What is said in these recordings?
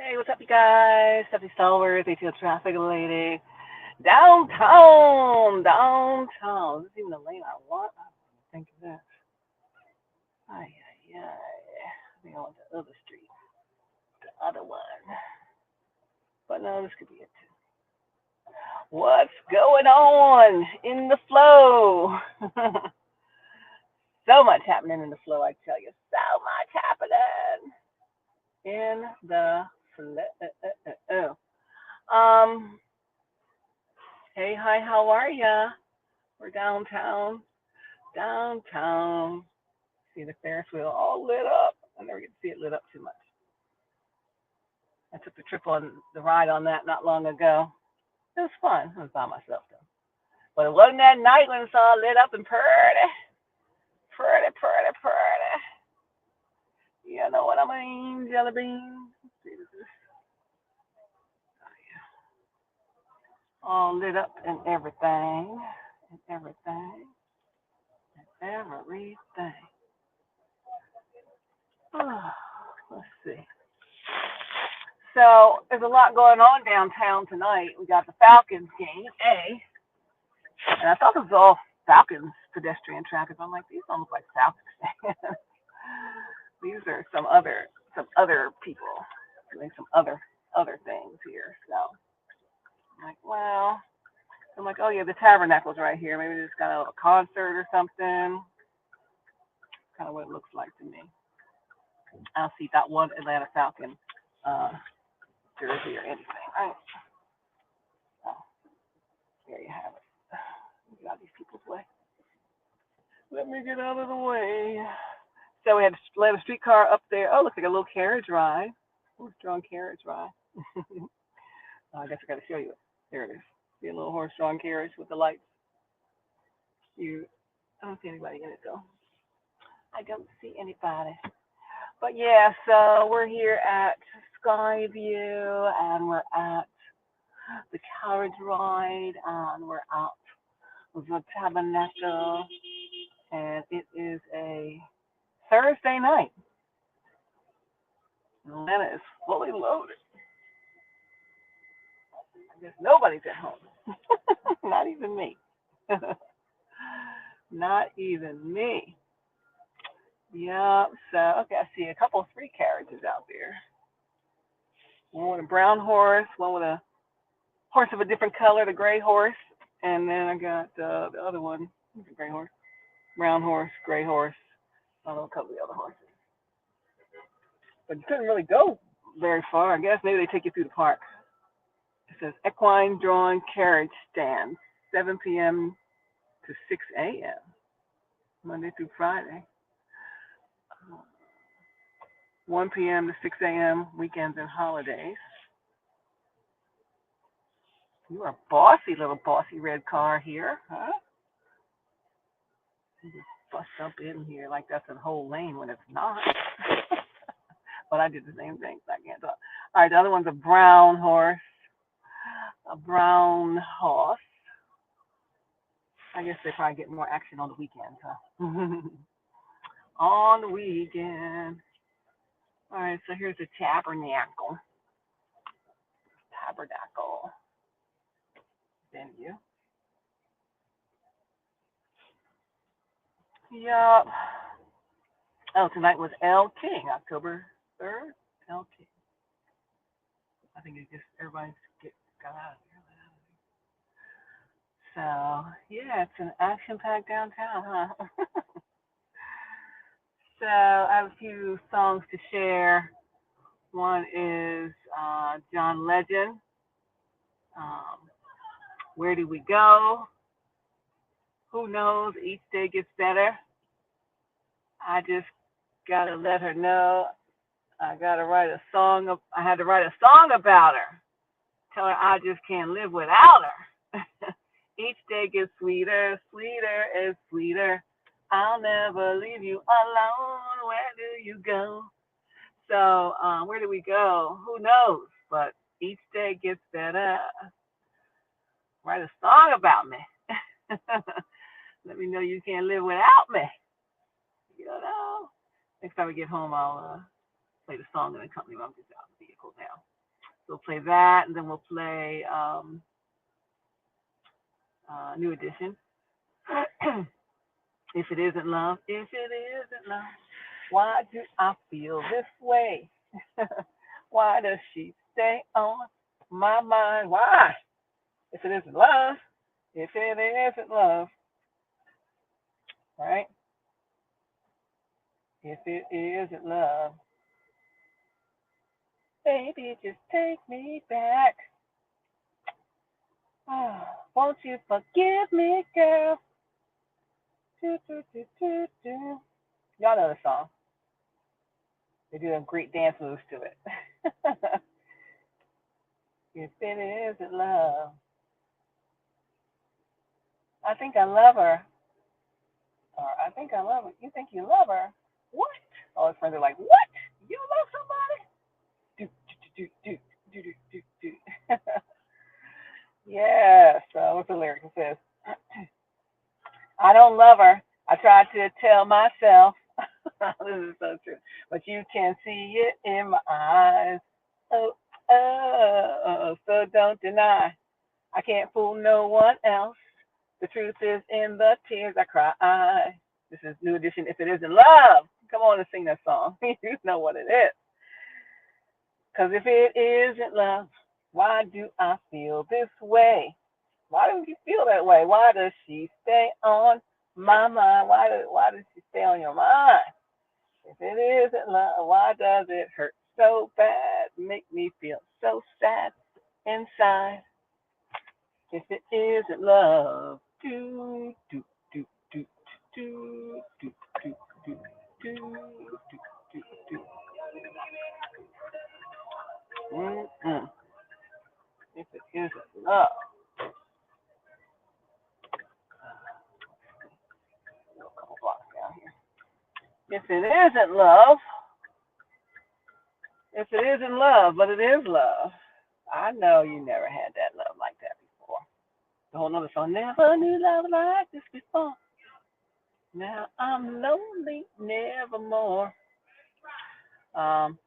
Hey, what's up, you guys? Stephanie Stallworth, ATL Traffic Lady. Downtown. Is this even the lane I want? I don't think of this. Ay, ay, ay. I think I want the other street, the other one. But no, this could be it too. What's going on in the flow? So much happening in the flow, I tell you. So much happening in the flow. Um, hey, hi, how are ya? We're downtown. Downtown. See the Ferris wheel all lit up. I never get to see it lit up too much. I took the trip on the ride on that not long ago. It was fun. I was by myself though. But it wasn't that night when it's all lit up and pretty. Pretty, pretty, pretty. You know what I mean, jelly bean? All lit up and everything. And everything. And everything. Let's see. So there's a lot going on downtown tonight. We got the Falcons game, and I thought it was all Falcons pedestrian traffic. I'm like, these don't look like Falcons. These are some other people doing some other things here. So I'm like, well, I'm like, oh yeah, the Tabernacle's right here. Maybe it's kind of a concert or something. Kind of what it looks like to me. I'll see that one Atlanta Falcon uh, jersey or anything. Right? So there you have it. Get out of these people's way. Let me get out of the way. So we had a streetcar up there. Oh, looks like a little carriage ride. Horse-drawn carriage ride. I guess I got to show you it. There it is. See a little horse-drawn carriage with the lights. I don't see anybody in it though. I don't see anybody. But yeah, so we're here at Skyview, and we're at the carriage ride, and we're out with the Tabernacle, and it is a Thursday night. Atlanta is fully loaded. I guess nobody's at home. Not even me. Not even me. Yep. So, okay, I see a couple of three carriages out there. One with a brown horse, one with a horse of a different color, the gray horse, and then I got the other one, the gray horse, brown horse, gray horse. I don't know a couple of the other horses. But you couldn't really go very far. I guess maybe they take you through the park. It says equine drawn carriage stand, 7 p.m. to 6 a.m. Monday through Friday. 1 p.m. to 6 a.m. weekends and holidays. You are bossy, little bossy red car here, huh? You just bust up in here like that's a whole lane when it's not. But I did the same thing, so I can't talk. All right, the other one's a brown horse. A brown horse. I guess they probably get more action on the weekends, huh? On the weekend. All right, so here's the tabernacle. Tabernacle venue. Yup. Oh, tonight was L King, October 3rd. L King. I think it just everybody got out of here. So yeah, it's an action-packed downtown, huh? So I have a few songs to share. One is John Legend. Um, Where do we go? Who knows? Each day gets better. I just gotta let her know. I gotta write a song. I had to write a song about her. Tell her I just can't live without her. Each day gets sweeter, sweeter and sweeter. I'll never leave you alone. Where do you go? So, where do we go? Who knows? But each day gets better. Write a song about me. Let me know you can't live without me. You know. Next time we get home, I'll play the song in the company. I'm just out in the vehicle now. So we'll play that, and then we'll play New Edition. If it isn't love, if it isn't love, why do I feel this way? Why does she stay on my mind? Why? If it isn't love, if it isn't love, right? If it isn't love, baby, just take me back. Oh, won't you forgive me, girl? Do, do, do, do, do. Y'all know the song. They do a great dance moves to it. If it isn't love, I think I love her. Or I think I love her. You think you love her? What? All his friends are like, what? You love somebody? Do, do, do, do, do, do, do, do. Yes. What's the lyric? It says, I don't love her. I tried to tell myself. This is so true. But you can see it in my eyes. Oh, so don't deny. I can't fool no one else. The truth is in the tears I cry. This is New Edition. If it isn't love, come on and sing that song. You know what it is. Because if it isn't love, why do I feel this way? Why do you feel that way? Why does she stay on my mind? Why does she stay on your mind? If it isn't love, why does it hurt so bad? Make me feel so sad inside. If it isn't love, do do do do do do do do do do do. Mm-mm. If it isn't love, a couple blocks down here. If it isn't love, if it isn't love, but it is love. I know you never had that love like that before. The whole other song. Never knew love like this before. Now I'm lonely, nevermore. Um,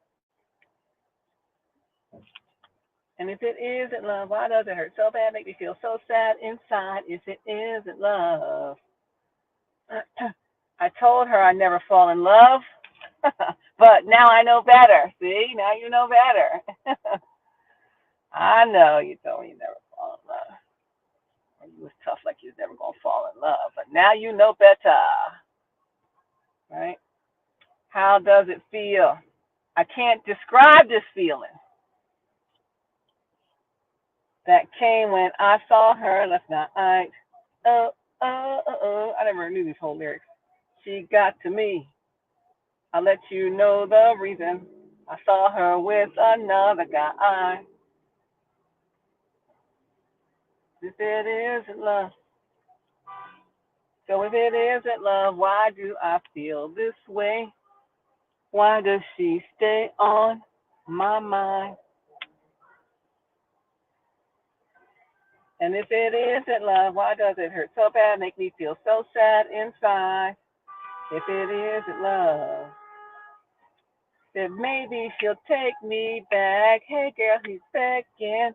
and if it isn't love, why does it hurt so bad? Make me feel so sad inside. If it isn't love, I told her I never fall in love, but now I know better. See, now you know better. I know you told me you never fall in love. Or you was tough like you was never gonna fall in love, but now you know better, right? How does it feel? I can't describe this feeling that came when I saw her last night. Oh, I never knew these whole lyrics. She got to me. I'll let you know the reason. I saw her with another guy. If it isn't love, so if it isn't love, why do I feel this way? Why does she stay on my mind? And if it isn't love, why does it hurt so bad, make me feel so sad inside? If it isn't love, then maybe she'll take me back. Hey girl, he's begging.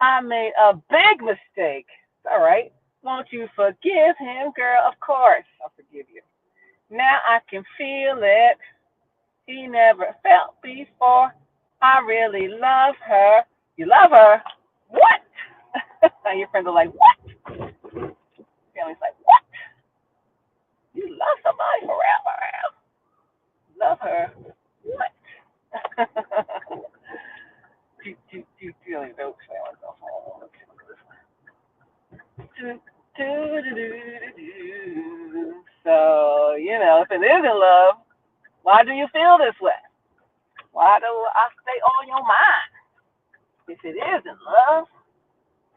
I made a big mistake. It's all right. Won't you forgive him, girl? Of course, I'll forgive you. Now I can feel it. He never felt before. I really love her. You love her? What? And your friends are like, what? Family's like, what? You love somebody forever? Love her? What? Do really dope family go home. Look at this one. So, if it isn't love, why do you feel this way? Why do I stay on your mind? If it isn't love,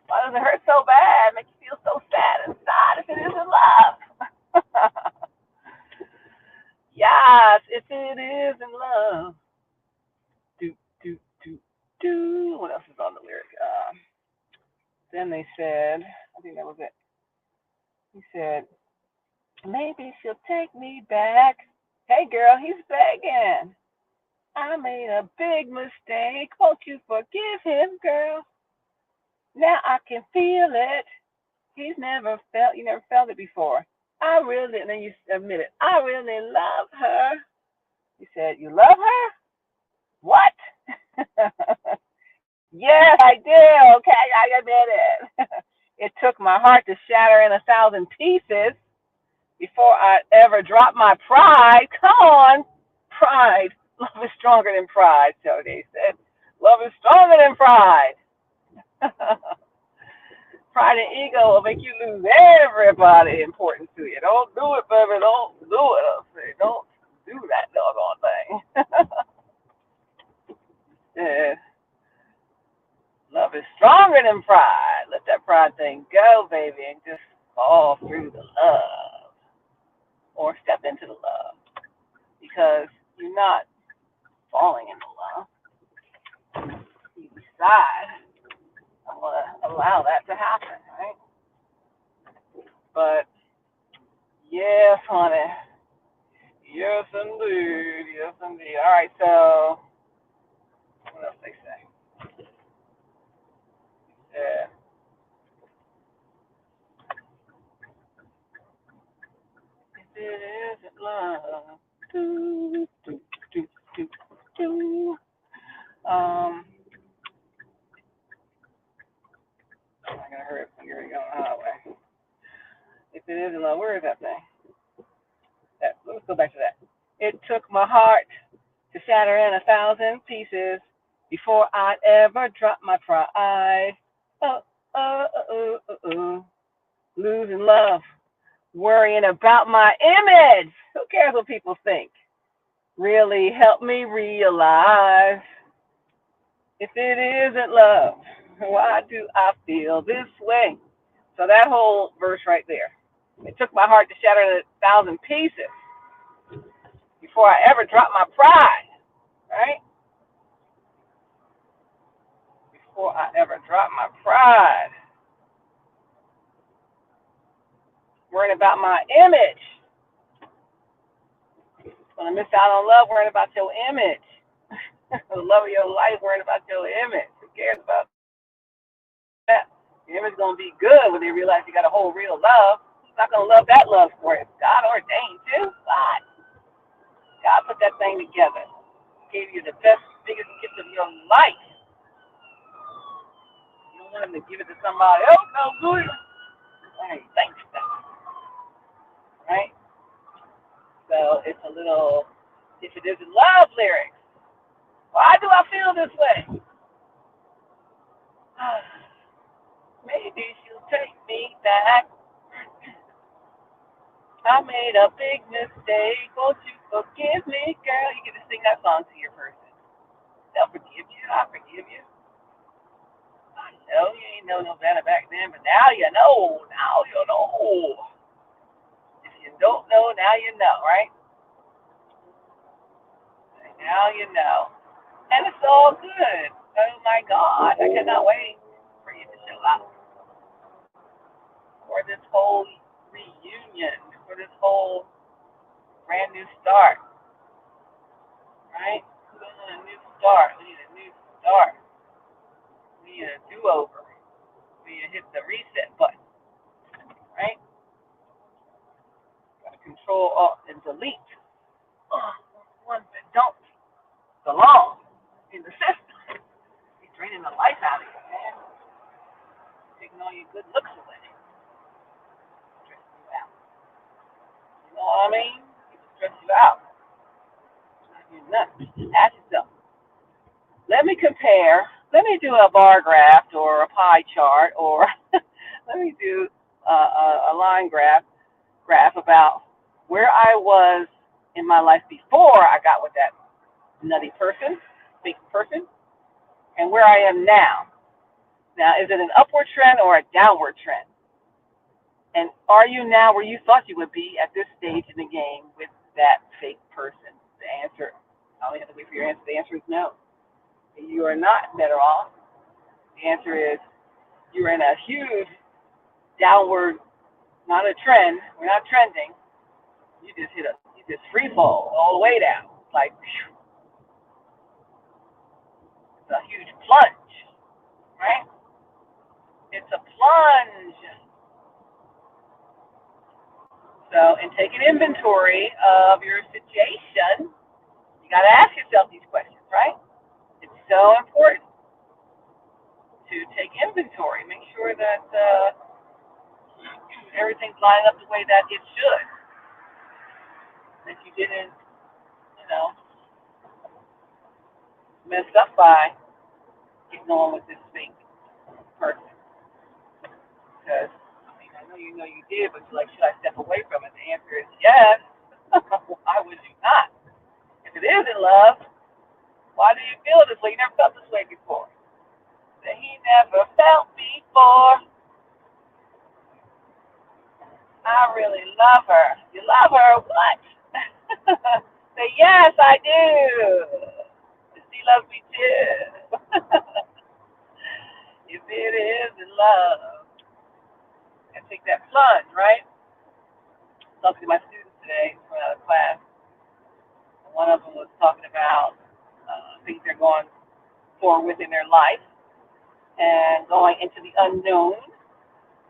why does it hurt so bad? Make you feel so sad inside if it isn't love? Yes, if it isn't love. Do, do, do, do. What else is on the lyric? Then they said, I think that was it. He said, maybe she'll take me back. Hey girl, he's begging. I made a big mistake. Won't you forgive him, girl? Now I can feel it. You never felt it before. I really, and then you admit it. I really love her. He said, you love her? What? Yes, I do. Okay, I admit it. It took my heart to shatter in 1,000 pieces before I ever dropped my pride. Come on, pride. Love is stronger than pride, so they said. Love is stronger than pride. Pride and ego will make you lose everybody important to you. Don't do it, baby. Don't do it. I'll say, don't do that doggone thing. Yeah. Love is stronger than pride. Let that pride thing go, baby, and just fall through the love or step into the love because you're not falling into love. You decide, I'm going to allow that to happen, right? But yes, honey. Yes, indeed. Yes, indeed. All right, so what else they say? Yeah. If it isn't love, do, do, do, do, do. Um, I'm gonna hurry up and get it going highway. If it isn't love, where is that thing? Let's go back to that. It took my heart to shatter in 1,000 pieces before I'd ever drop my pride. Oh, oh, oh, oh, oh. Losing love, worrying about my image. Who cares what people think? Really helped me realize if it isn't love, why do I feel this way? So that whole verse right there. It took my heart to shatter in 1,000 pieces before I ever dropped my pride, right? Before I ever dropped my pride. Worrying about my image. Gonna miss out on love, worrying about your image. The love of your life, worrying about your image. Who cares about that? Your image gonna be good when they realize you got a whole real love. Who's not gonna love that love for it? God ordained too. God put that thing together. Gave you the best, biggest gift of your life. You don't want him to give it to somebody else, no good. Hey, thanks, right? So it's a little, if it isn't love lyrics, why do I feel this way? Maybe she'll take me back. I made a big mistake. Won't you forgive me, girl? You get to sing that song to your person. They'll forgive you. I forgive you. I know you ain't know no better back then, but now you know. Now you know. If you don't know, now you know, right? Now you know. And it's all good. Oh my God. I cannot wait for you to show up for this whole reunion, for this whole brand new start, right? We want a new start. We need a new start. We need a do-over. We need to hit the reset button, right? Got to control, alt, and delete. Ones that don't belong in the system. You're draining the life out of you, man. Taking all your good looks away. Stressing you out. You know what I mean? People stress you out. You're nuts. Ask yourself. Let me compare. Let me do a bar graph or a pie chart, or let me do a line graph about where I was in my life before I got with that nutty person, fake person, and where I am now. Now, is it an upward trend or a downward trend? And are you now where you thought you would be at this stage in the game with that fake person? The answer, I only have to wait for your answer. The answer is no. You are not better off. The answer is you're in a huge downward, not a trend. We're not trending. You just free fall all the way down. Like, It's a huge plunge, right? It's a plunge. So, in taking inventory of your situation, you got to ask yourself these questions, right? It's so important to take inventory. Make sure that everything's lining up the way that it should. That you didn't, you know, mess up by getting on with this fake person. Because, I mean, I know you did, but you're like, should I step away from it? The answer is yes. Why would you not? If it is in love, why do you feel this way? You never felt this way before. That he never felt before. I really love her. You love her? What? Say, yes, I do. She loves me too. If it is in love. And take that plunge, right? Talking to my students today from out of class. One of them was talking about things they're going for within their life and going into the unknown.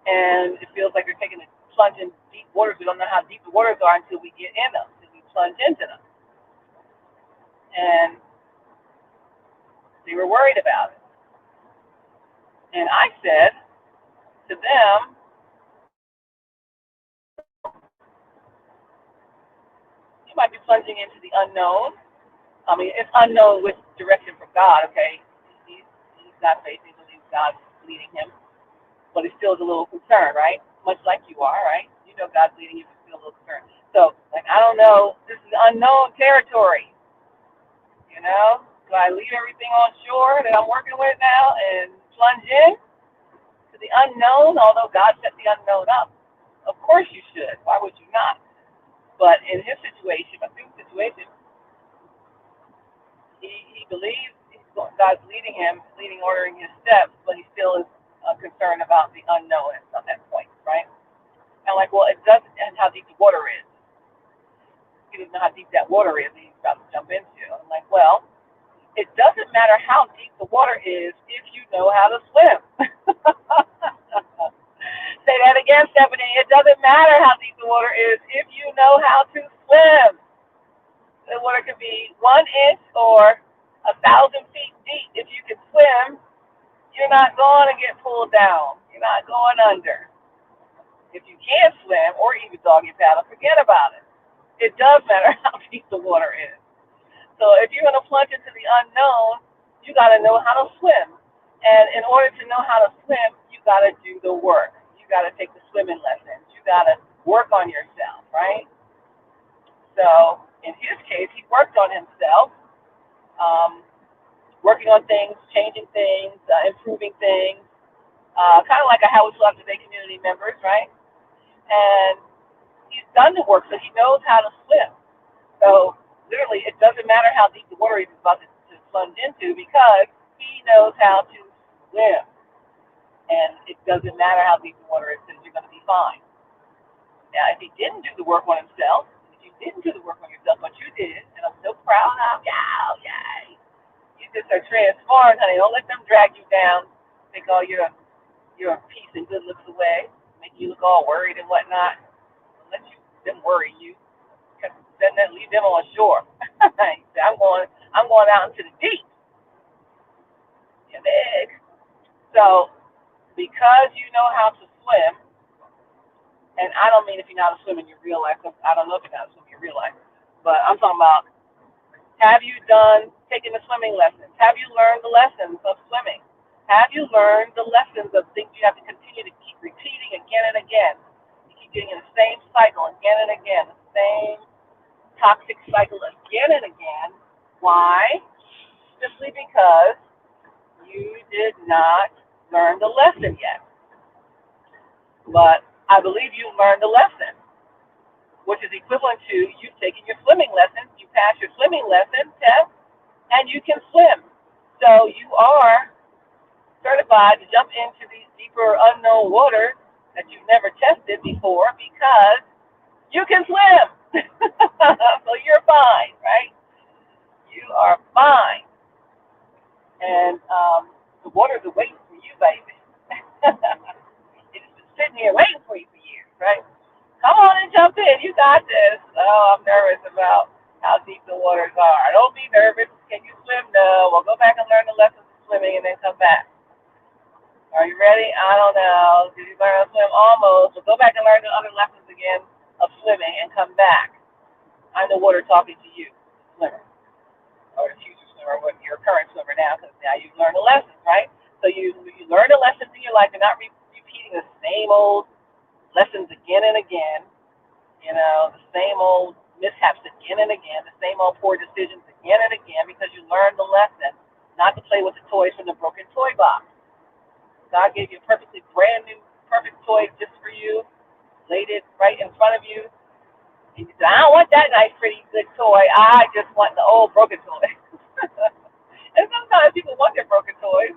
And it feels like they're taking a plunge in deep waters. We don't know how deep the waters are until we get in them, until we plunge into them. And they were worried about it. And I said to them, you might be plunging into the unknown. I mean, it's unknown with direction from God, okay? He's got faith, he believes God's leading him. But he still is a little concerned, right? Much like you are, right? You know God's leading you, but still a little concerned. So, like, I don't know, this is unknown territory, you know? Do I leave everything on shore that I'm working with now and plunge in to the unknown, although God set the unknown up? Of course you should. Why would you not? But in his situation, my student's situation, he believes God's leading him, ordering his steps, but he still is concerned about the unknown at that point, right? And like, well, it doesn't, and how deep the water is. He doesn't know how deep that water is that he's about to jump into. I'm like, well, it doesn't matter how deep the water is if you know how to swim. Say that again, Stephanie. It doesn't matter how deep the water is if you know how to swim. The water could be 1 inch or 1,000 feet deep. If you can swim, you're not going to get pulled down. You're not going under. If you can't swim or even doggy paddle, forget about it. It does matter how deep the water is. So if you're going to plunge into the unknown, you got to know how to swim. And in order to know how to swim, you got to do the work. You got to take the swimming lessons. You got to work on yourself, right? So in his case, he worked on himself, working on things, changing things, improving things, kind of like a How We Love Today community members, right? And he's done the work, so he knows how to swim. So literally, it doesn't matter how deep the water he's about to plunge into because he knows how to swim. And it doesn't matter how deep the water is because you're going to be fine. Now, if he didn't do the work on himself, if you didn't do the work on yourself, but you did, and I'm so proud of you, yay. You just are transformed, honey. Don't let them drag you down. Think, oh, you're a peace and good looks away, make you look all worried and whatnot. Don't let them worry you. Then leave them on shore. I'm going out into the deep. Yeah, big. So because you know how to swim, and I don't mean if you know how to swim in your real life, I don't know if you know how to swim in your real life, but I'm talking about, have you taken the swimming lessons? Have you learned the lessons of swimming? Have you learned the lessons of things you have to continue to keep repeating again and again? You keep getting in the same cycle again and again, the same toxic cycle again and again. Why? Simply because you did not learn the lesson yet. But I believe you learned the lesson, which is equivalent to you taking your swimming lesson. You pass your swimming lesson test, and you can swim. So you are certified to jump into these deeper unknown waters that you've never tested before because you can swim. So you're fine, right? You are fine. And got this. Oh, I'm nervous about how deep the waters are. Don't be nervous. Can you swim? No. Well, go back and learn the lessons of swimming and then come back. Are you ready? I don't know. Did you learn how to swim? Almost. Well, go back and learn the other lessons again of swimming and come back. I'm the water talking to you, swimmer, or the future swimmer, or your current swimmer now, because now you've learned the lessons, right? So you learn the lessons in your life. You're not repeating the same old lessons again and again. The same old mishaps again and again, the same old poor decisions again and again, because you learned the lesson not to play with the toys from the broken toy box. God gave you a perfectly brand new, perfect toy just for you, laid it right in front of you. And you said, I don't want that nice, pretty, good toy. I just want the old broken toy. And sometimes people want their broken toys.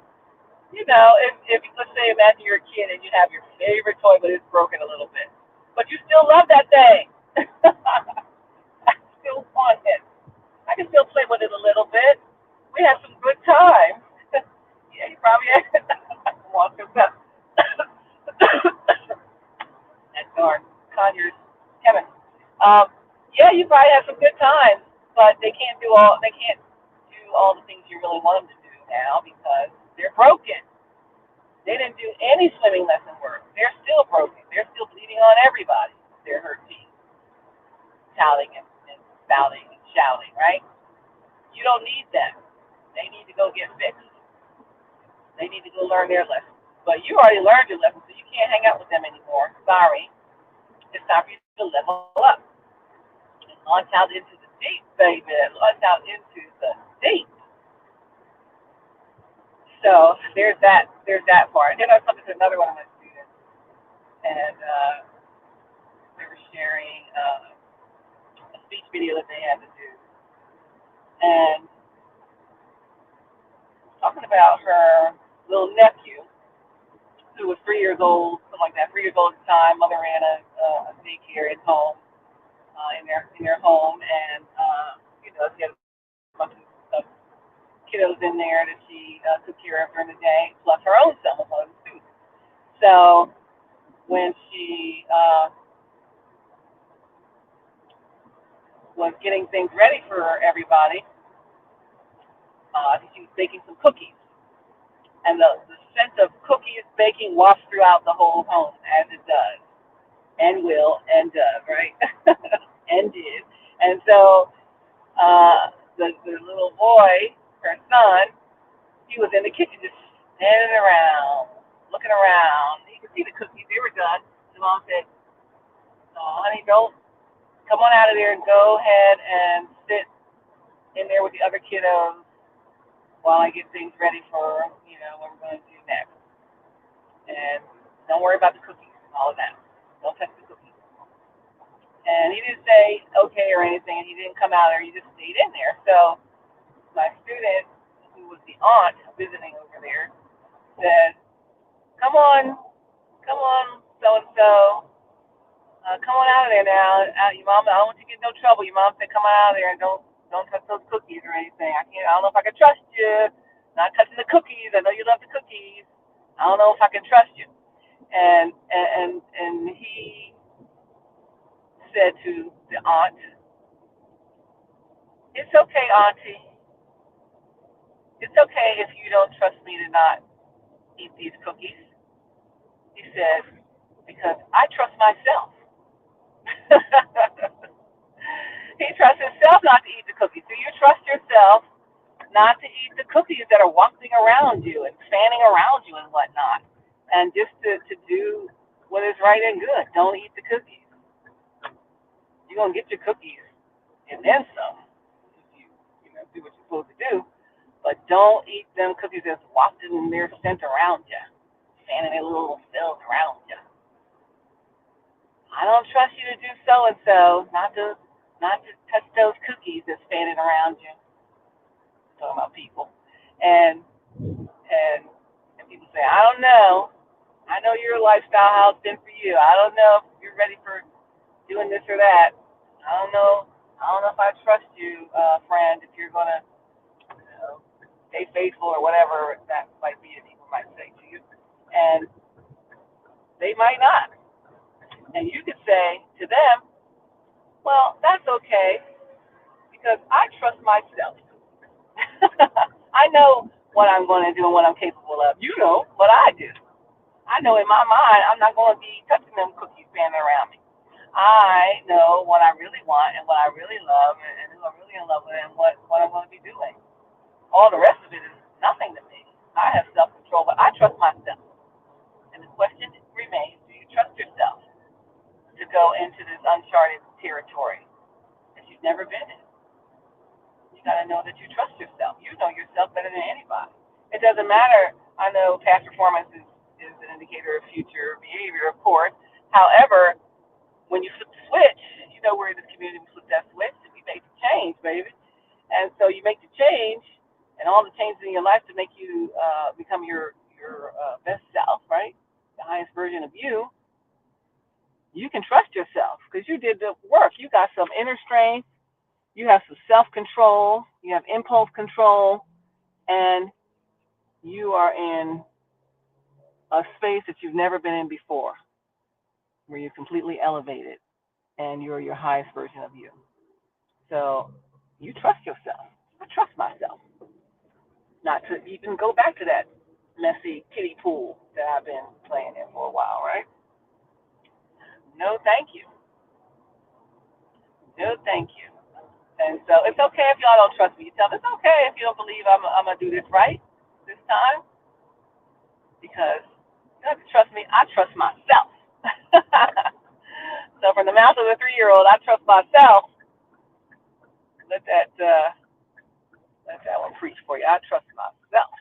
If let's say, imagine you're a kid and you have your favorite toy, but it's broken a little bit. But you still love that thing. I still want it. I can still play with it a little bit. We had some good times. Yeah, you probably had. Walk us up. That darn Conyers, Kevin. Yeah, you probably had some good times, but they can't do all the things you really want them to do now because they're broken. They didn't do any swimming lesson work. They're still broken. They're still bleeding on everybody. They're hurt teeth, touting and spouting and shouting, right? You don't need them. They need to go get fixed. They need to go learn their lesson. But you already learned your lesson, so you can't hang out with them anymore. Sorry. It's time for you to level up. And launch out into the deep, baby. Launch out into the deep. So there's that part. And then I was talking to another one of my students, and they were sharing a speech video that they had to do, and talking about her little nephew, who was 3 years old, something like that, 3 years old at the time. Mother ran a daycare at home, in their home, and she had a bunch of kiddos in there that she took care of during the day, plus her own son was one of the students. So when she was getting things ready for everybody, she was baking some cookies. And the scent of cookies baking wafts throughout the whole home, as it does, and will, and does, right? And did. And so the little boy, her son, he was in the kitchen just standing around, looking around. You could see the cookies, they were done. The mom said, "Oh, honey, don't come on out of there and go ahead and sit in there with the other kiddos while I get things ready for, what we're going to do next. And don't worry about the cookies and all of that. Don't touch the cookies." And he didn't say okay or anything, and he didn't come out there. He just stayed in there. So my student, who was the aunt visiting over there, said, "Come on, so-and-so. Come on out of there now. Your mom, I don't want you to get in no trouble. Your mom said, come on out of there and don't touch those cookies or anything. I don't know if I can trust you. Not touching the cookies. I know you love the cookies. I don't know if I can trust you." And he said to the aunt, "It's okay, Auntie. It's okay if you don't trust me to not eat these cookies." He said, "Because I trust myself." He trusts himself not to eat the cookies. Do you trust yourself not to eat the cookies that are wafting around you and fanning around you and whatnot? And just to do what is right and good. Don't eat the cookies. You're going to get your cookies and then some. If you do what you're supposed to do. But don't eat them cookies that's wafting their scent around you, fanning their little cells around you. I don't trust you to do so and so, not to touch those cookies that's fanning around you. I'm talking about people, and and people say, I don't know. I know your lifestyle, how it's been for you. I don't know if you're ready for doing this or that. I don't know. I don't know if I trust you, friend, if you're gonna stay faithful or whatever that might be that people might say to you, and they might not. And you could say to them, Well, that's okay because I trust myself. I know what I'm going to do and what I'm capable of. You know what I do. I know in my mind I'm not going to be touching them cookies standing around me. I know what I really want and what I really love and who I'm really in love with and what I'm going to be doing. All the rest of it is nothing to me. I have self control, but I trust myself. And the question remains, do you trust yourself to go into this uncharted territory that you've never been in? You got to know that you trust yourself. You know yourself better than anybody. It doesn't matter. I know past performance is an indicator of future behavior, of course. However, when you flip the switch, you know we're in this community, we flip that switch, and we make the change, baby. And so you make the change, and all the changes in your life to make you become your best self, right? The highest version of you. You can trust yourself because you did the work. You got some inner strength. You have some self control. You have impulse control, and you are in a space that you've never been in before, where you're completely elevated and you're your highest version of you. So you trust yourself. I trust myself. Not to even go back to that messy kiddie pool that I've been playing in for a while, right? No, thank you. No, thank you. And so it's okay if y'all don't trust me. You tell them it's okay if you don't believe I'm going to do this right this time because you don't have to trust me. I trust myself. So from the mouth of a 3-year-old, I trust myself. Let that uh, let that one preach for you. I trust myself,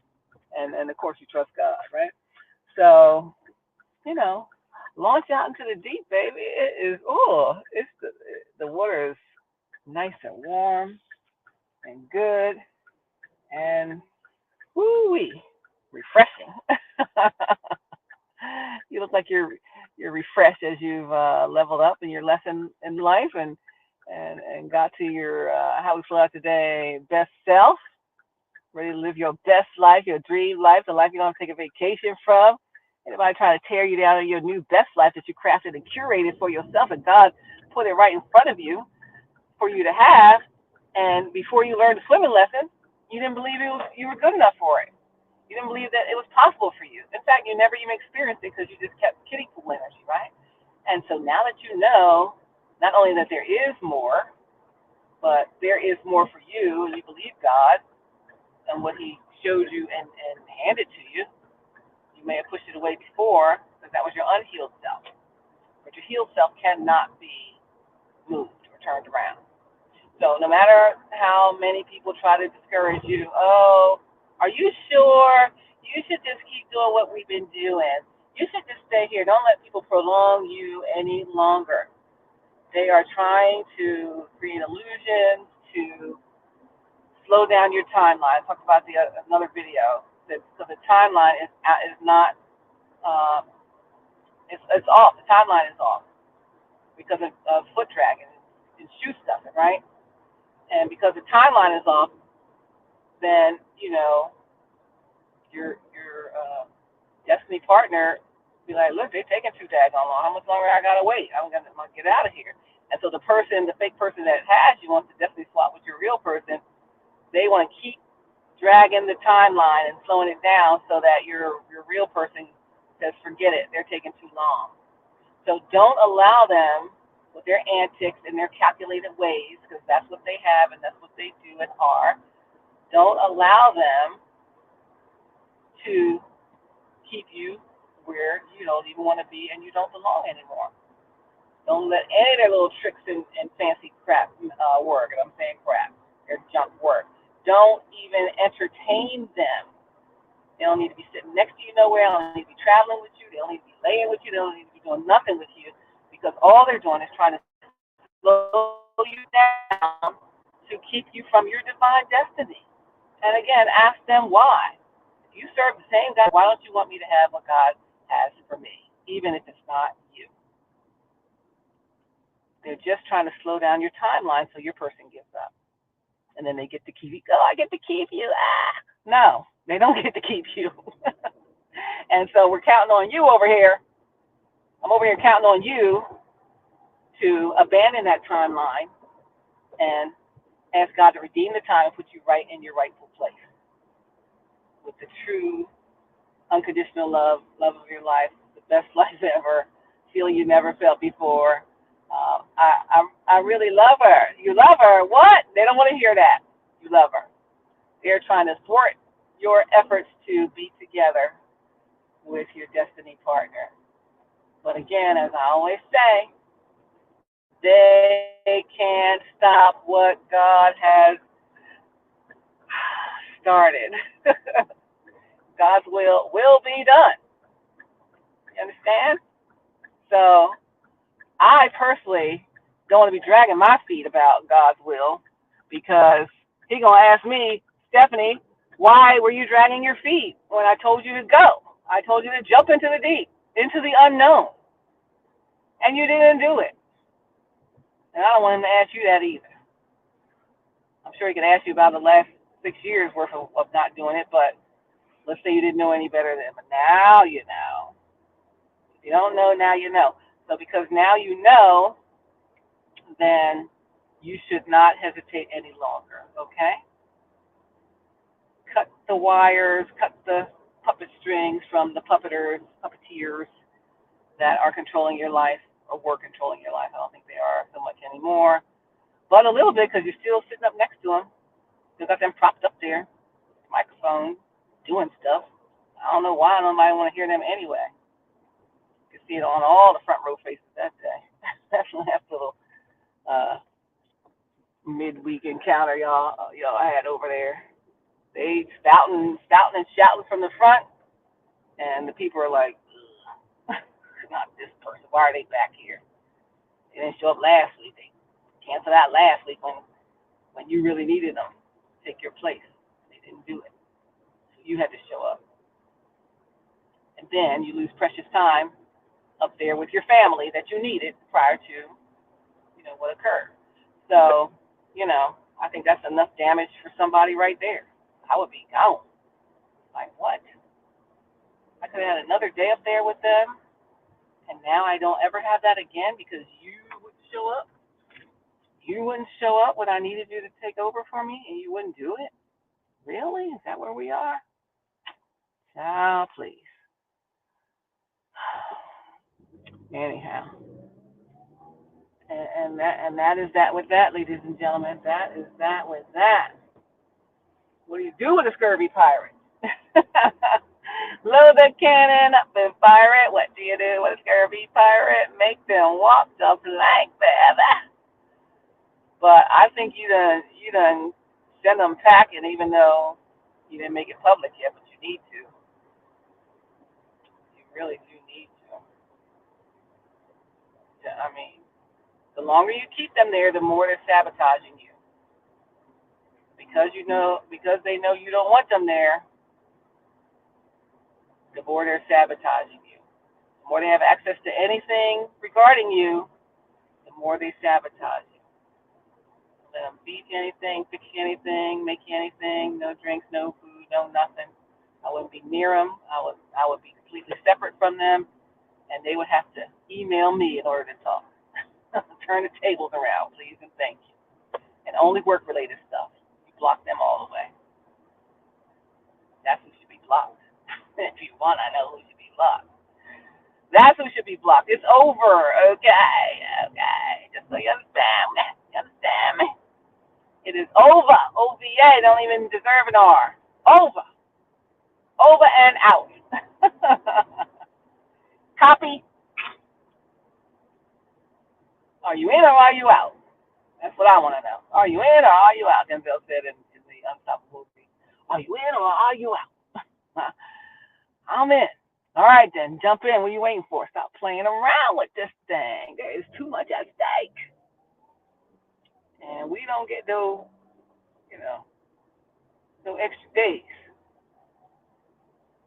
and of course you trust God, right? So launch out into the deep, baby. It is it's the water is nice and warm and good and woo-wee, refreshing. You look like you're refreshed as you've leveled up in your lesson in life and got to your how we flow out today best self, ready to live your best life, your dream life, the life you don't have to take a vacation from. Anybody trying to tear you down in your new best life that you crafted and curated for yourself, and God put it right in front of you for you to have. And before you learned the swimming lesson, you didn't believe you were good enough for it. You didn't believe that it was possible for you. In fact, you never even experienced it because you just kept kiddie pool energy, right? And so now that you know, not only that there is more, but there is more for you, and you believe God and what He showed you and handed to you. You may have pushed it away before because that was your unhealed self. But your healed self cannot be moved or turned around. So no matter how many people try to discourage you, oh, are you sure? You should just keep doing what we've been doing. You should just stay here. Don't let people prolong you any longer. They are trying to create illusions, to slow down your timeline. I talked about another video. So the timeline is not uh, it's off. The timeline is off because of foot dragging and shoe stuffing, right? And because the timeline is off, then your destiny partner be like, look, they're taking too daggone long. How much longer I gotta wait? I'm gonna get out of here. And so the fake person that has you wants to definitely swap with your real person. They want to keep dragging the timeline and slowing it down so that your real person says, forget it. They're taking too long. So don't allow them with their antics and their calculated ways, because that's what they have and that's what they do and are. Don't allow them to keep you where you don't even want to be and you don't belong anymore. Don't let any of their little tricks and fancy crap work. And I'm saying crap, their junk work. Don't even entertain them. They don't need to be sitting next to you nowhere. They don't need to be traveling with you. They don't need to be laying with you. They don't need to be doing nothing with you, because all they're doing is trying to slow you down to keep you from your divine destiny. And again, ask them why. If you serve the same God, why don't you want me to have what God has for me, even if it's not you? They're just trying to slow down your timeline so your person gives up. And then they get to keep you. Oh, I get to keep you. No, they don't get to keep you. And so we're counting on you over here. I'm over here counting on you to abandon that timeline and ask God to redeem the time and put you right in your rightful place with the true unconditional love of your life, the best life ever, feeling you never felt before. I really love her. You love her? What? They don't want to hear that. You love her. They're trying to thwart your efforts to be together with your destiny partner. But again, as I always say, they can't stop what God has started. God's will be done. You understand? So I personally don't want to be dragging my feet about God's will because He's going to ask me, Stephanie, why were you dragging your feet when I told you to go? I told you to jump into the deep, into the unknown, and you didn't do it. And I don't want Him to ask you that either. I'm sure He can ask you about the last 6 years worth of not doing it, but let's say you didn't know any better then, but now you know. If you don't know, now you know. So because now you know, then you should not hesitate any longer, okay? Cut the wires, cut the puppet strings from the puppeteers that are controlling your life or were controlling your life. I don't think they are so much anymore, but a little bit because you're still sitting up next to them. Still got them propped up there, microphone, doing stuff. I don't know why nobody want to hear them anyway. You can see it on all the front row faces that day. That's a last little midweek encounter y'all had over there. They spouting and shouting from the front, and the people are like, not this person. Why are they back here? They didn't show up last week. They canceled out last week when you really needed them to take your place. They didn't do it. So you had to show up. And then you lose precious time up there with your family that you needed prior to, what occurred. So, I think that's enough damage for somebody right there. I would be gone. Like, what? I could have had another day up there with them, and now I don't ever have that again because you wouldn't show up? You wouldn't show up when I needed you to take over for me, and you wouldn't do it? Really? Is that where we are? Child, please. Anyhow. And that is that with that, ladies and gentlemen. That is that with that. What do you do with a scurvy pirate? Load the cannon up and fire it. What do you do with a scurvy pirate? Make them walk the plank, baby. But I think you done send them packing, even though you didn't make it public yet, but you need to. You really do need to. I mean, the longer you keep them there, the more they're sabotaging you. Because they know you don't want them there, the more they're sabotaging you. The more they have access to anything regarding you, the more they sabotage you. Let them feed you anything, fix you anything, make you anything, no drinks, no food, no nothing. I wouldn't be near them. I would be completely separate from them, and they would have to email me in order to talk. Turn the tables around, please, and thank you. And only work-related stuff. You block them all the way. That's who should be blocked. If you want, I know who should be blocked. That's who should be blocked. It's over, okay? Just so you understand me. It is over. OVA don't even deserve an R. Over. Over and out. Copy. Are you in or are you out? That's what I want to know. Are you in or are you out? Denzel said in the Unstoppable movie. Are you in or are you out? I'm in. All right, then. Jump in. What are you waiting for? Stop playing around with this thing. There is too much at stake. And we don't get no extra days.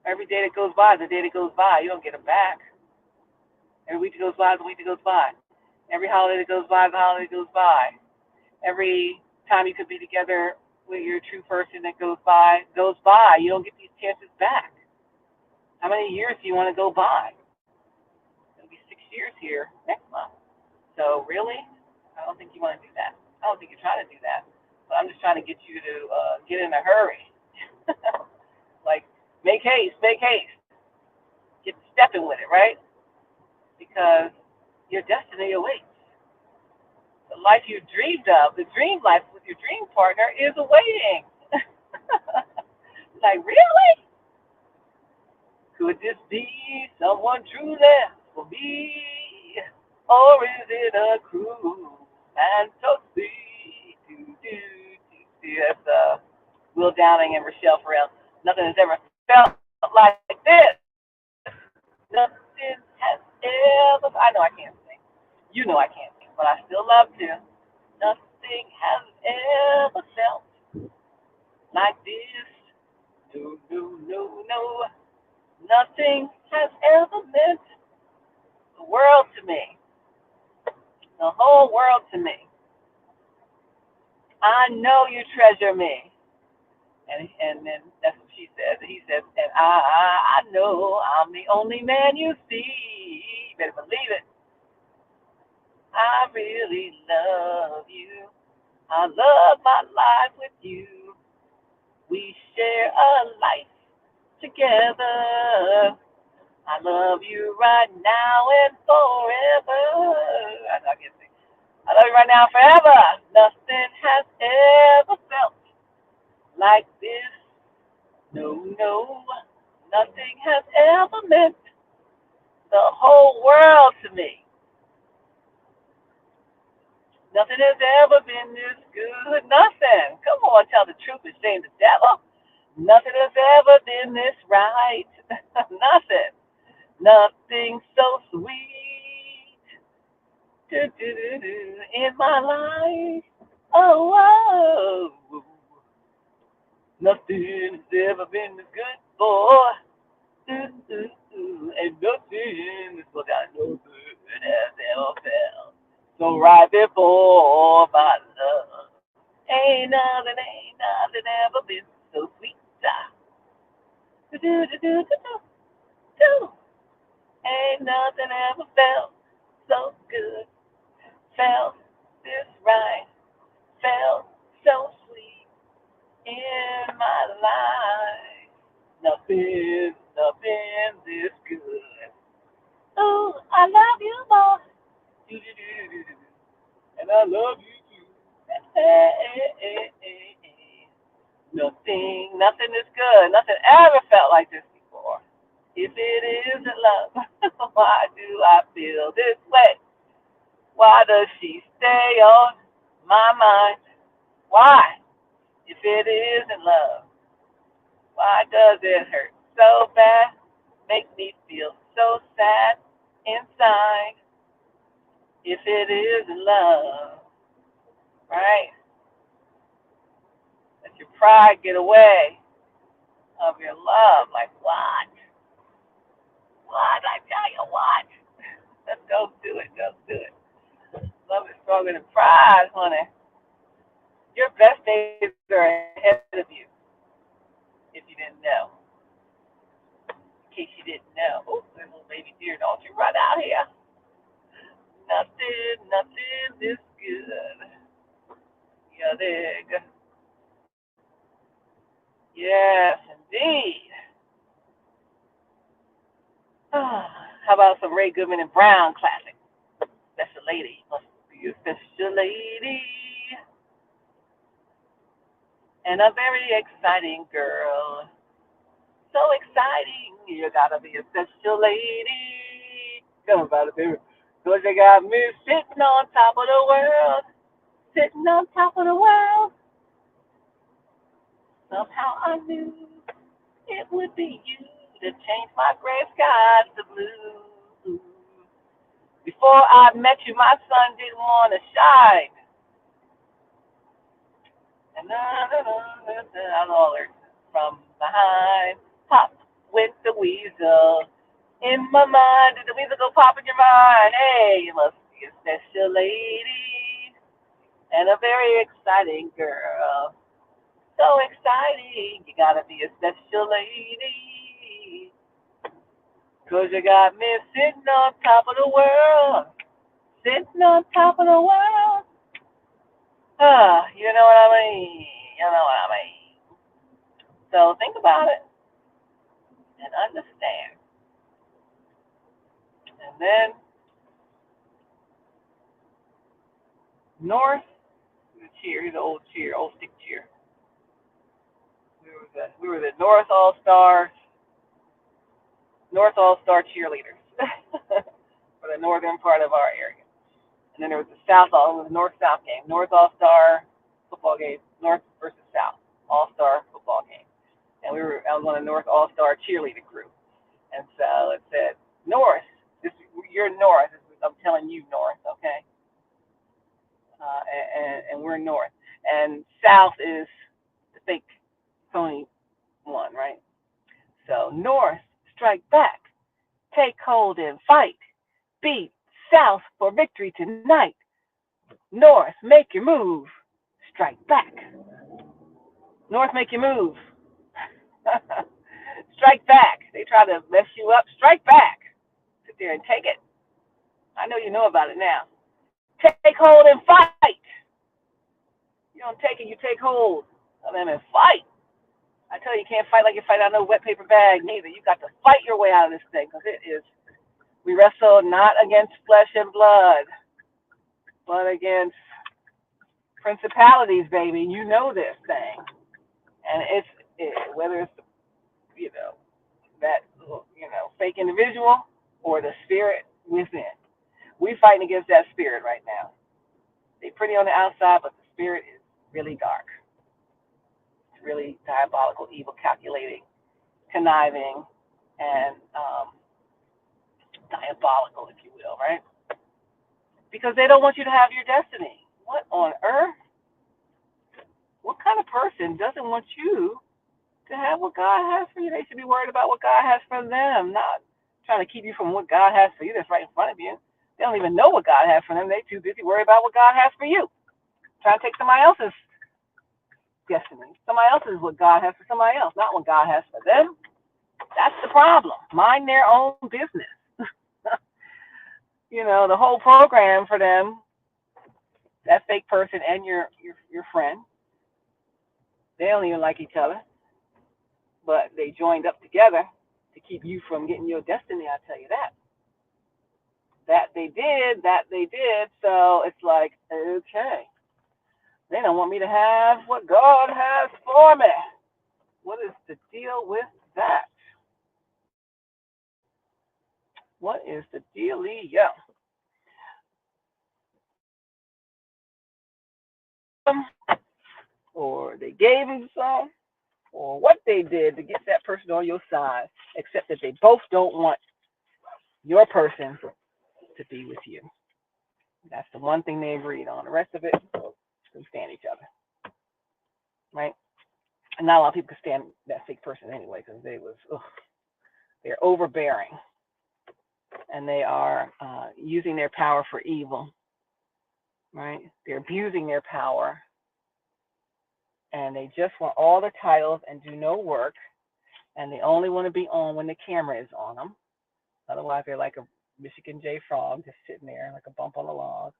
Every day that goes by is a day that goes by. You don't get it back. Every week that goes by is a week that goes by. Every holiday that goes by is a holiday that goes by. Every time you could be together with your true person that goes by. You don't get these chances back. How many years do you want to go by? It'll be 6 years here next month. So really, I don't think you want to do that. I don't think you're trying to do that. But I'm just trying to get you to get in a hurry. Like, make haste, get stepping with it, right? Because your destiny awaits. The life you dreamed of, the dream life with your dream partner, is awaiting. Like, really? Could this be someone truly for me? Or is it a cruel fantasy? See, that's Will Downing and Rochelle Farrell. Nothing has ever felt like this. Nothing has ever. I know I can't sing. You know I can't sing, but I still love to. Nothing has ever felt like this. No, no, no, no. Nothing has ever meant the world to me, the whole world to me. I know you treasure me. And then that's what she says. And he says, and I know I'm the only man you see. You better believe it. I really love you. I love my life with you. We share a life together. I love you right now and forever. I can't sing. I love you right now and forever. Nothing has ever felt like this. No, no. Nothing has ever meant the whole world to me. Nothing has ever been this good. Nothing. Come on, tell the truth and shame the devil. Nothing has ever been this right. Nothing. Nothing so sweet in my life. Oh, oh. Nothing has ever been this good, boy. And nothing is what I know good has ever felt. So right before my love, ain't nothing ever been so sweet. Do, do, do, do, do, do. Ain't nothing ever felt so good. Felt this right. Felt so sweet in my life. Nothing this good. Oh, I love you more. Do, do, do, do, do. And I love you too. Hey, hey, hey, hey, hey. Nothing is good. Nothing ever felt like this before. If it isn't love, why do I feel this way? Why does she stay on my mind? Why? If it isn't love, why does it hurt so bad? Make me feel so sad inside. If it isn't love, right? Let your pride get away of your love. Like what? What? I tell you what. Don't do it. Don't do it. Love is stronger than pride, honey. Your best days are ahead of you, if you didn't know. In case you didn't know. Oh, there's a little baby deer. Don't you run out here. Nothing is good. Yeah, dig. Yes, indeed. How about some Ray Goodman and Brown classic? Special lady. Must be a special lady. And a very exciting girl. So exciting. You gotta be a special lady. Come about it, baby. Cause you got me sitting on top of the world. Sitting on top of the world. Somehow I knew it would be you to change my gray skies to blue. Before I met you, my sun didn't want to shine. And I know it from behind. Pop went the weasel. In my mind, did the weasel go pop in your mind? Hey, you must be a special lady and a very exciting girl. So exciting, you gotta be a special lady. Cause you got me sitting on top of the world. Sitting on top of the world. You know what I mean? You know what I mean? So think about it and understand. And then North, the cheer, he's an old cheer, old stick cheer. We were the North All Star cheerleaders for the northern part of our area. And then there was the it was North South game, North All Star football game, North versus South All Star football game. And I was on the North All Star cheerleading crew. And so it said North, you're North. I'm telling you North, okay? And we're North, and South is the fake phony one, right? So North, strike back, take hold and fight, beat South for victory tonight. North, make your move, strike back. North, make your move. Strike back. They try to mess you up. Strike back. Sit there and take it. I know you know about it now. Take hold and fight. You don't take it, you take hold of them and fight. I tell you, you can't fight like you fight out of no wet paper bag, neither. You got to fight your way out of this thing, because we wrestle not against flesh and blood, but against principalities, baby. You know this thing. And whether it's, you know, that, fake individual or the spirit within. We fighting against that spirit right now. They pretty on the outside, but the spirit is really dark. It's really diabolical, evil, calculating, conniving, and diabolical, if you will, right? Because they don't want you to have your destiny. What on earth? What kind of person doesn't want you to have what God has for you? They should be worried about what God has for them, not trying to keep you from what God has for you that's right in front of you. They don't even know what God has for them. They're too busy worried about what God has for you. Trying to take somebody else's destiny. Somebody else's what God has for somebody else, not what God has for them. That's the problem. Mind their own business. The whole program for them, that fake person and your friend, they don't even like each other, but they joined up together to keep you from getting your destiny. I tell you that. That they did. So it's like, okay, they don't want me to have what God has for me. What is the deal with that? What is the dealio? Or they gave him some, or what they did to get that person on your side, except that they both don't want your person to be with you. That's the one thing they agreed on. The rest of it, can stand each other, right? And not a lot of people can stand that fake person anyway, because they're overbearing, and they are using their power for evil, right? They're abusing their power, and they just want all the titles and do no work, and they only want to be on when the camera is on them. Otherwise, they're like a Michigan J Frog, just sitting there like a bump on the log.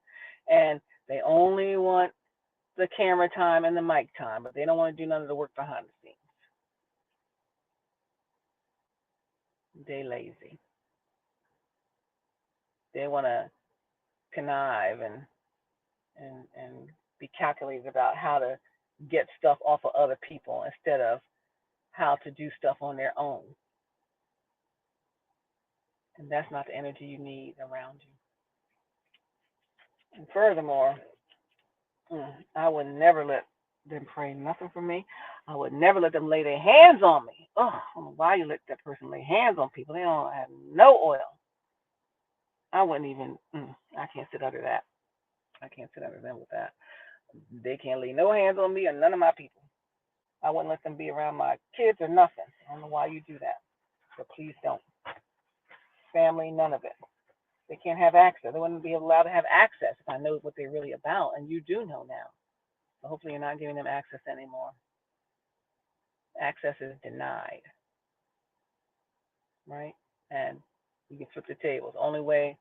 And they only want the camera time and the mic time, but they don't want to do none of the work behind the scenes. They lazy. They want to connive and be calculated about how to get stuff off of other people instead of how to do stuff on their own. And that's not the energy you need around you. And furthermore, I would never let them pray nothing for me. I would never let them lay their hands on me. Oh, I don't know why you let that person lay hands on people. They don't have no oil. I wouldn't even, I can't sit under that. I can't sit under them with that. They can't lay no hands on me or none of my people. I wouldn't let them be around my kids or nothing. I don't know why you do that. So please don't. Family, none of it. They can't have access. They wouldn't be allowed to have access if I know what they're really about. And you do know now. So hopefully you're not giving them access anymore. Access is denied. Right? And you can flip the tables. Only way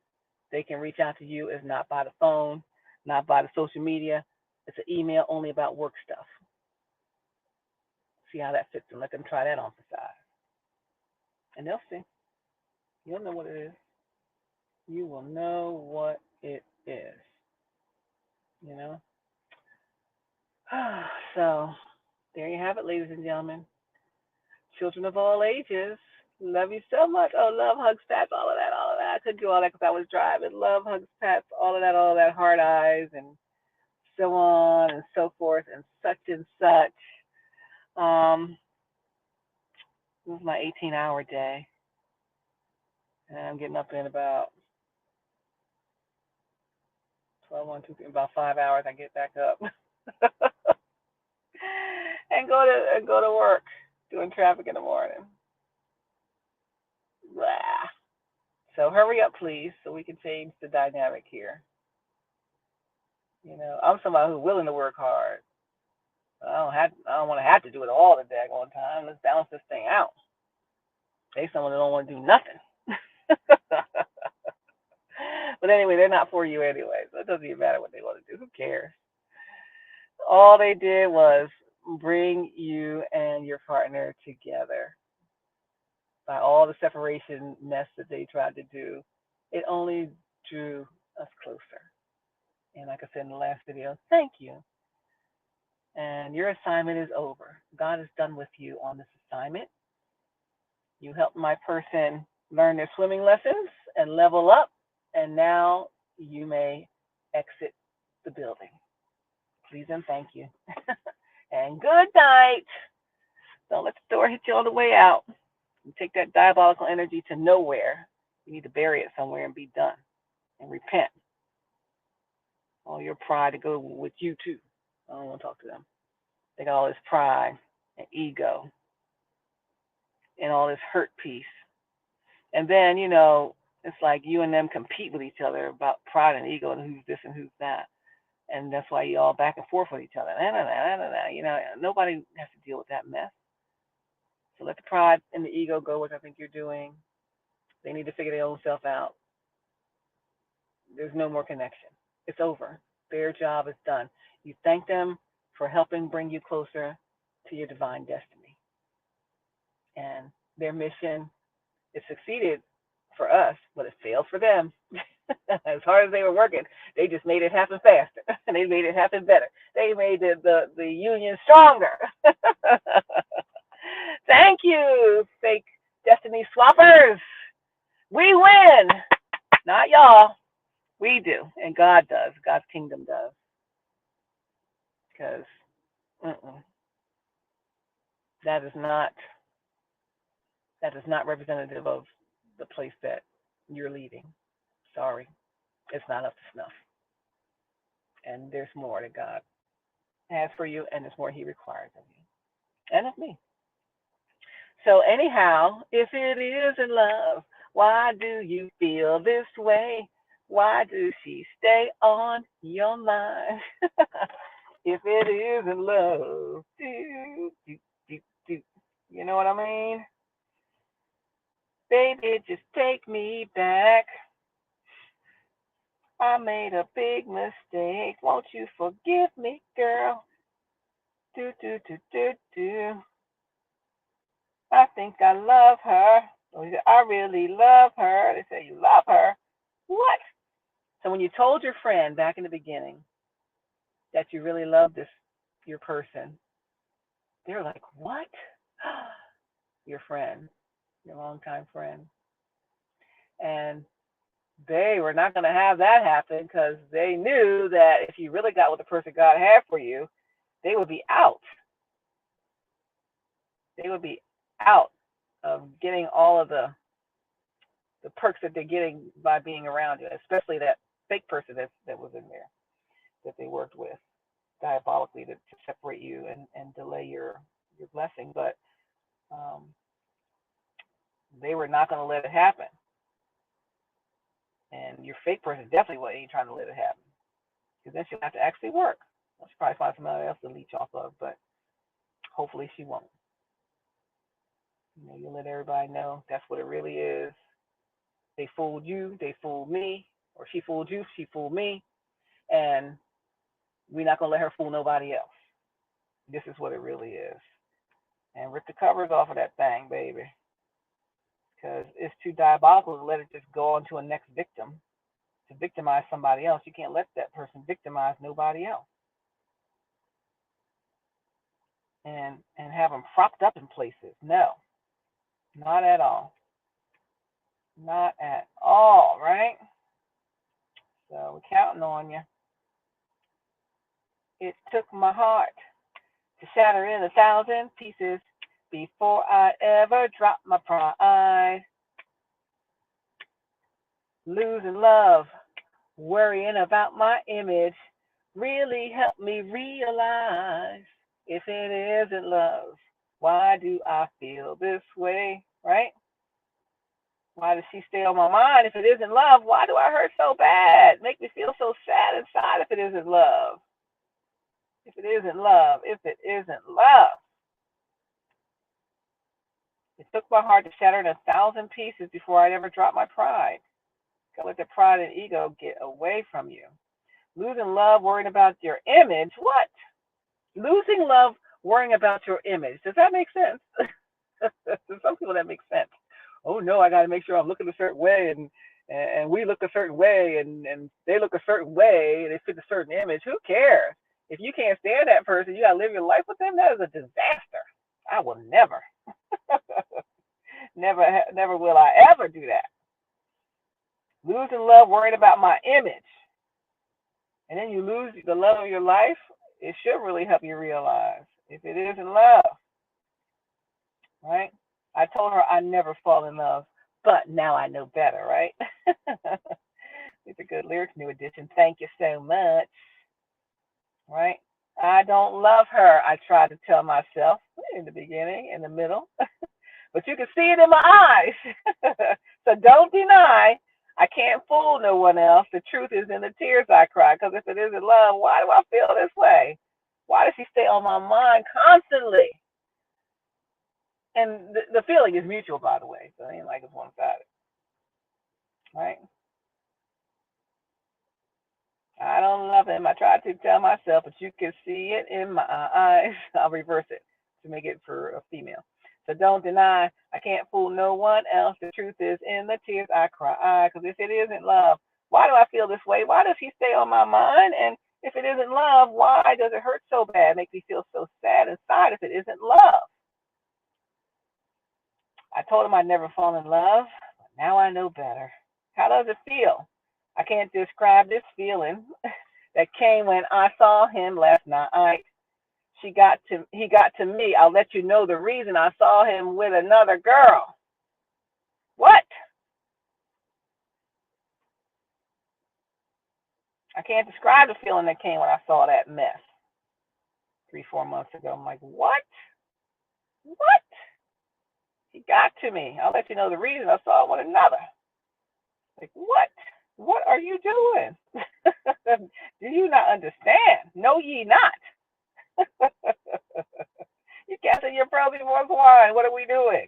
They can reach out to you is not by the phone, not by the social media. It's an email only about work stuff. See how that fits and let them try that on for size. And they'll see. You'll know what it is. You will know what it is. You know? So there you have it, ladies and gentlemen. Children of all ages. Love you so much. Oh, love, hugs, pats, all of that, all of that. I couldn't do all that because I was driving. Love, hugs, pats, all of that, hard eyes, and so on and so forth, and such and such. This is my 18-hour day, and I'm getting up in about 12, 1, 2, 3, about 5 hours. I get back up and go to work, doing traffic in the morning. Blah. So hurry up, please, so we can change the dynamic here. You know, I'm somebody who's willing to work hard. I don't want to have to do it all the daggone time. Let's balance this thing out. They someone that don't want to do nothing. But anyway, they're not for you anyway, so it doesn't even matter what they want to do. Who cares? All they did was bring you and your partner together. By all the separation mess that they tried to do, it only drew us closer. And like I said in the last video, thank you. And your assignment is over. God is done with you on this assignment. You helped my person learn their swimming lessons and level up, and now you may exit the building. Please and thank you. And good night. Don't let the door hit you on the way out. You take that diabolical energy to nowhere. You need to bury it somewhere and be done and repent. All your pride to go with you too. I don't want to talk to them. They got all this pride and ego and all this hurt piece. And then, you know, it's like you and them compete with each other about pride and ego and who's this and who's that. And that's why you all back and forth with each other. You know, nobody has to deal with that mess. So let the pride and the ego go, which I think you're doing. They need to figure their own self out. There's no more connection. It's over. Their job is done. You thank them for helping bring you closer to your divine destiny. And their mission, it succeeded for us, but it failed for them. As hard as they were working, they just made it happen faster. And they made it happen better. They made the union stronger. Thank you, fake destiny swappers. We win. Not y'all. We do. And God does. God's kingdom does. Because that is not representative of the place that you're leading. Sorry. It's not up to snuff. And there's more that God has for you, and there's more He requires of you and of me. So anyhow, if it isn't love, why do you feel this way? Why does she stay on your mind? If it isn't love, you know what I mean? Baby, just take me back. I made a big mistake. Won't you forgive me, girl? Do, do, do, do, do. I think I love her. I really love her. They say you love her. What? So when you told your friend back in the beginning that you really love your person, they're like, what? Your friend, your longtime friend. And they were not going to have that happen because they knew that if you really got what the person God had for you, they would be out. They would be out of getting all of the perks that they're getting by being around you, especially that fake person that was in there that they worked with diabolically to separate you and delay your blessing. But they were not going to let it happen. And your fake person definitely ain't trying to let it happen. Because then she'll have to actually work. Well, she'll probably find somebody else to leech off of, but hopefully she won't. You know, you'll let everybody know that's what it really is. They fooled you. They fooled me. Or she fooled you, she fooled me, and we're not gonna let her fool nobody else. This is what it really is. And rip the covers off of that thing, baby, because it's too diabolical to let it just go on to a next victim to victimize somebody else. You can't let that person victimize nobody else, and have them propped up in places. No, not at all. Not at all, right? So we're counting on you. It took my heart to shatter in 1,000 pieces before I ever dropped my pride. Losing love, worrying about my image, really helped me realize if it isn't love, why do I feel this way, right? Why does she stay on my mind if it isn't love? Why do I hurt so bad? Make me feel so sad inside if it isn't love. If it isn't love, if it isn't love. It took my heart to shatter in 1,000 pieces before I'd ever drop my pride. Gotta let the pride and ego get away from you. Losing love, worrying about your image. What? Losing love, worrying about your image. Does that make sense? To some people, that makes sense. Oh no, I got to make sure I'm looking a certain way, and we look a certain way, and they look a certain way, and they fit a certain image. Who cares? If you can't stand that person, you got to live your life with them. That is a disaster. I will never, never will I ever do that. Losing love, worried about my image, and then you lose the love of your life. It should really help you realize if it isn't love, right? I told her I never fall in love, but now I know better, right? It's a good lyrics, New Edition. Thank you so much, right? I don't love her, I tried to tell myself in the beginning, in the middle, but you can see it in my eyes. So don't deny. I can't fool no one else. The truth is in the tears I cry. Because if it isn't love, why do I feel this way? Why does she stay on my mind constantly? And the feeling is mutual, by the way. So it ain't like it's one sided, right? I don't love him. I tried to tell myself, but you can see it in my eyes. I'll reverse it to make it for a female. So don't deny. I can't fool no one else. The truth is in the tears I cry. Because if it isn't love, why do I feel this way? Why does he stay on my mind? And if it isn't love, why does it hurt so bad? Make me feel so sad inside if it isn't love. I told him I'd never fall in love. But now I know better. How does it feel? I can't describe this feeling that came when I saw him last night. He got to me. I'll let you know the reason. I saw him with another girl. What? I can't describe the feeling that came when I saw that mess 3, 4 months ago. I'm like, what? What? He got to me. I'll let you know the reason. I saw him with another. Like, what? What are you doing? Do you not understand? Know ye not? You casting your pearls before swine. What are we doing?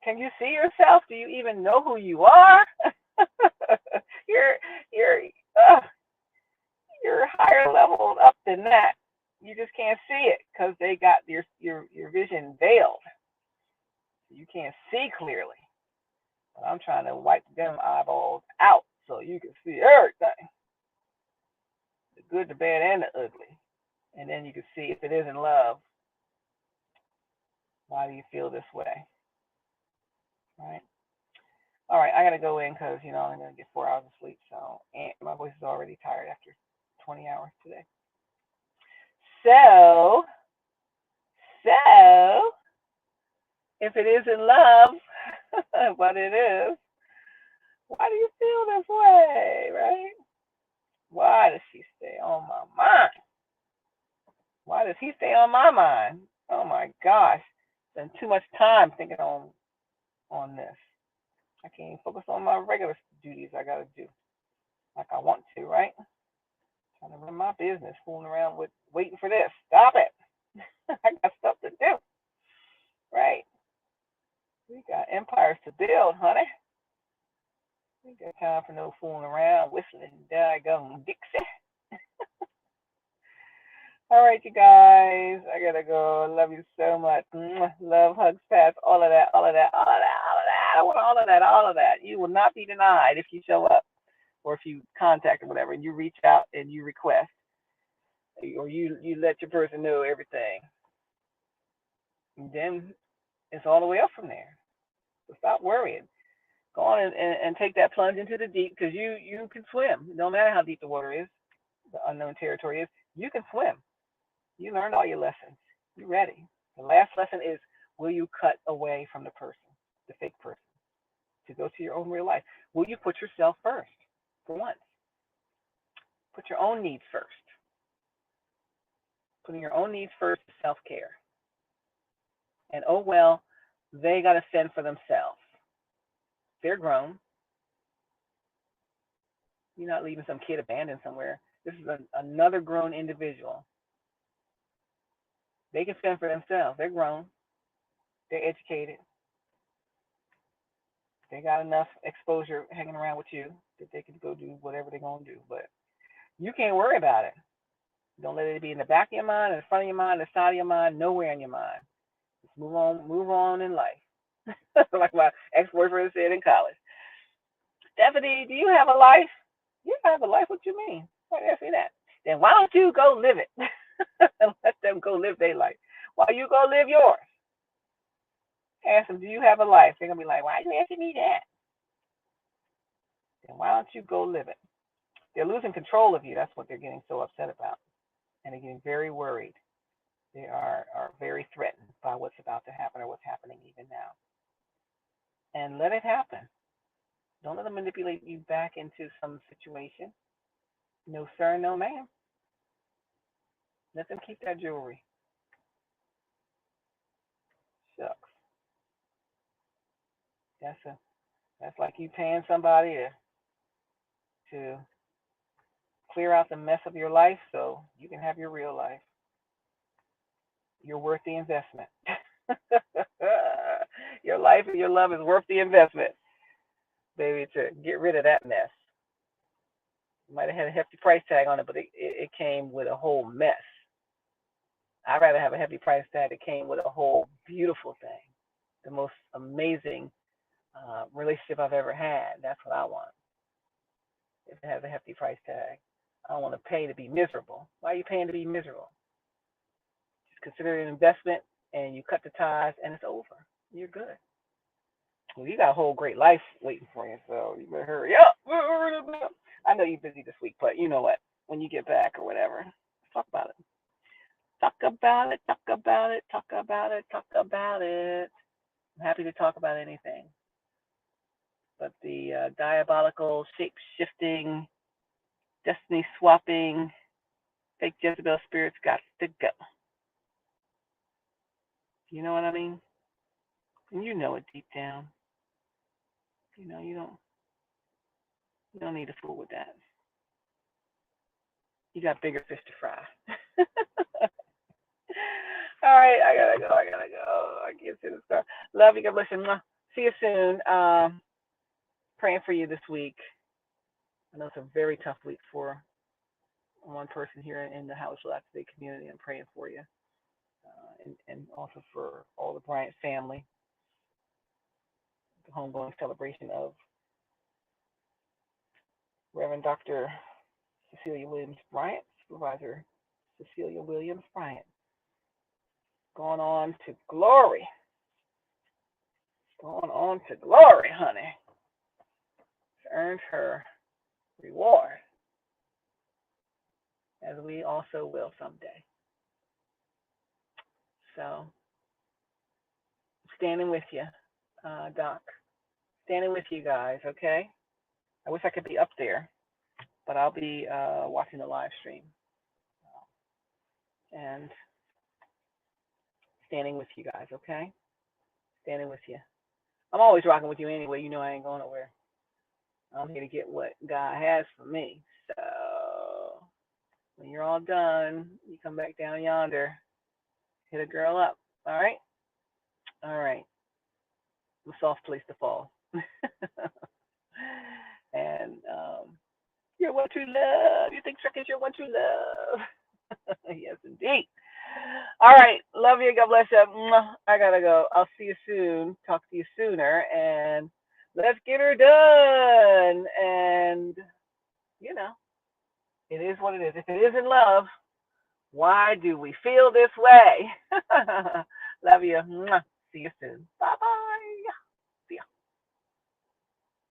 Can you see yourself? Do you even know who you are? you're you're uh, you're higher leveled up than that. You just can't see it because they got your vision veiled. You can't see clearly. But I'm trying to wipe them eyeballs out so you can see everything, the good, the bad, and the ugly. And then you can see if it isn't love, why do you feel this way, right? All right, I gotta go in because I'm gonna get 4 hours of sleep. So, and my voice is already tired after 20 hours today. So, so if it isn't love, but it is, why do you feel this way, right? Why does she stay on my mind? Why does he stay on my mind? Oh my gosh, spend too much time thinking on this. I can't even focus on my regular duties I gotta do like I want to, right? Trying to run my business, fooling around with waiting for this. Stop it. I got stuff to do, right? We got empires to build, honey. We Ain't got time for no fooling around, whistling, daggone Dixie. All right, you guys. I gotta go. I love you so much. Love, hugs, pats, all of that, all of that, all of that, all of that. I want all of that, all of that. You will not be denied if you show up or if you contact or whatever and you reach out and you request or you let your person know everything. And then it's all the way up from there. So stop worrying. Go on and take that plunge into the deep because you can swim. No matter how deep the water is, the unknown territory is, you can swim. You learned all your lessons. You're ready. The last lesson is, will you cut away from the person, the fake person, to go to your own real life? Will you put yourself first for once? Put your own needs first. Putting your own needs first is self-care. And oh well, they got to fend for themselves. They're grown. You're not leaving some kid abandoned somewhere. This is another grown individual. They can fend for themselves. They're grown. They're educated. They got enough exposure hanging around with you that they can go do whatever they're going to do. But you can't worry about it. Don't let it be in the back of your mind, in the front of your mind, the side of your mind, nowhere in your mind. Just move on in life. Like my ex-boyfriend said in college. Stephanie, do you have a life? You have a life? What you mean? Why did I say that? Then why don't you go live it? And let them go live their life. While you go live yours. Ask them, do you have a life? They're going to be like, why are you asking me that? Then why don't you go live it? They're losing control of you. That's what they're getting so upset about. And they're getting very worried. They are very threatened by what's about to happen or what's happening even now. And let it happen. Don't let them manipulate you back into some situation. No, sir, no, ma'am. Let them keep that jewelry. Shucks. That's like you paying somebody to clear out the mess of your life so you can have your real life. You're worth the investment. Your life and your love is worth the investment, baby, to get rid of that mess. You might have had a hefty price tag on it, but it came with a whole mess. I'd rather have a hefty price tag that came with a whole beautiful thing, the most amazing relationship I've ever had. That's what I want. If it has a hefty price tag, I don't want to pay to be miserable. Why are you paying to be miserable? Just consider it an investment, and you cut the ties, and it's over. You're good. Well, you got a whole great life waiting for you, so you better hurry up. I know you're busy this week, but you know what? When you get back or whatever, let's talk about it. Talk about it, talk about it, talk about it, talk about it. I'm happy to talk about anything. But the diabolical, shape shifting, destiny swapping, fake Jezebel spirits got to go. You know what I mean? And you know it deep down. You know you don't need to fool with that. You got bigger fish to fry. All right, I gotta go. I can't see the star. Love you. God bless you. See you soon. Praying for you this week. I know it's a very tough week for one person here in the Howard Activate community. I'm praying for you, and also for all the Bryant family. The homegoing celebration of Reverend Dr. Cecilia Williams Bryant, Supervisor Cecilia Williams Bryant. Going on to glory. Going on to glory, honey. She earned her reward, as we also will someday. So, standing with you, Doc. Standing with you guys, okay? I wish I could be up there, but I'll be watching the live stream and standing with you guys, okay? Standing with you. I'm always rocking with you anyway. You know I ain't going nowhere. I'm here to get what God has for me. So when you're all done, you come back down yonder, hit a girl up. All right? All right. A soft place to fall. And you're one true love. You think Shrek is your one true love? Yes, indeed. All right. Love you. God bless you. Mwah. I gotta go. I'll see you soon. Talk to you sooner. And let's get her done. And you know, it is what it is. If it isn't love, why do we feel this way? Love you. Mwah. See you soon. Bye bye.